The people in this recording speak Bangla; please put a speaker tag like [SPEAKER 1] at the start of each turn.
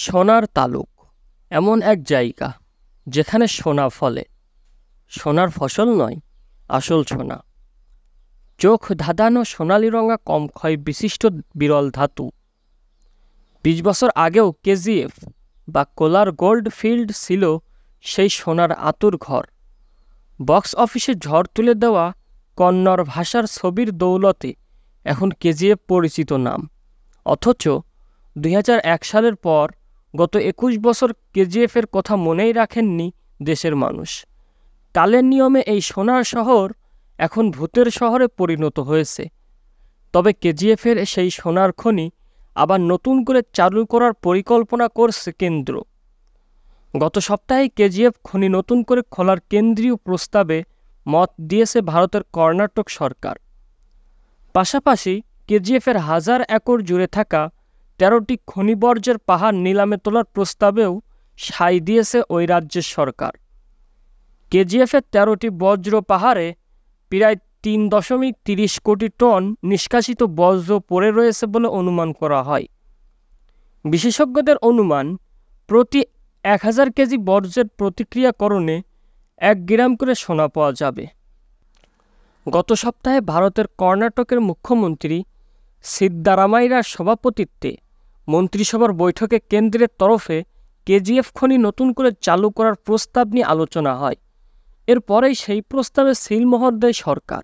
[SPEAKER 1] সোনার তালুক এমন এক জায়গা যেখানে সোনা ফলে, সোনার ফসল নয়, আসল সোনা। চোখ ধাঁধানো সোনালি রঙা কম ক্ষয় বিশিষ্ট বিরল ধাতু। ২০ বছর আগেও কেজিএফ বা কোলার গোল্ড ফিল্ড ছিল সেই সোনার আতুর ঘর। বক্স অফিসে ঝড় তুলে দেওয়া কন্নড় ভাষার ছবির দৌলতে এখন কেজিএফ পরিচিত নাম। অথচ ২০০১ সালের পর গত ২১ বছর কেজিএফের কথা মনেই রাখেননি দেশের মানুষ। কালের নিয়মে এই সোনার শহর এখন ভূতের শহরে পরিণত হয়েছে। তবে কেজিএফের সেই সোনার খনি আবার নতুন করে চালু করার পরিকল্পনা করছে কেন্দ্র। গত সপ্তাহে কেজিএফ খনি নতুন করে খোলার কেন্দ্রীয় প্রস্তাবে মত দিয়েছে ভারতের কর্ণাটক সরকার। পাশাপাশি কেজিএফের ১,০০০ একর জুড়ে থাকা ১৩টি খনিবর্জ্যের পাহাড় নিলামে তোলার প্রস্তাবেও সায় দিয়েছে ওই রাজ্যের সরকার। কেজিএফের ১৩টি বজ্র পাহাড়ে প্রায় ৩.৩০ কোটি টন নিষ্কাশিত বজ্র পড়ে রয়েছে বলে অনুমান করা হয়। বিশেষজ্ঞদের অনুমান, প্রতি ১,০০০ কেজি বর্জ্যের প্রতিক্রিয়াকরণে ১ গ্রাম করে সোনা পাওয়া যাবে। গত সপ্তাহে ভারতের কর্ণাটকের মুখ্যমন্ত্রী সিদ্দারামাইয়ার সভাপতিত্বে মন্ত্রিসভার বৈঠকে কেন্দ্রের তরফে কেজিএফ খনি নতুন করে চালু করার প্রস্তাব নিয়ে আলোচনা হয়। এরপরেই সেই প্রস্তাবে সিলমোহর দেয় সরকার।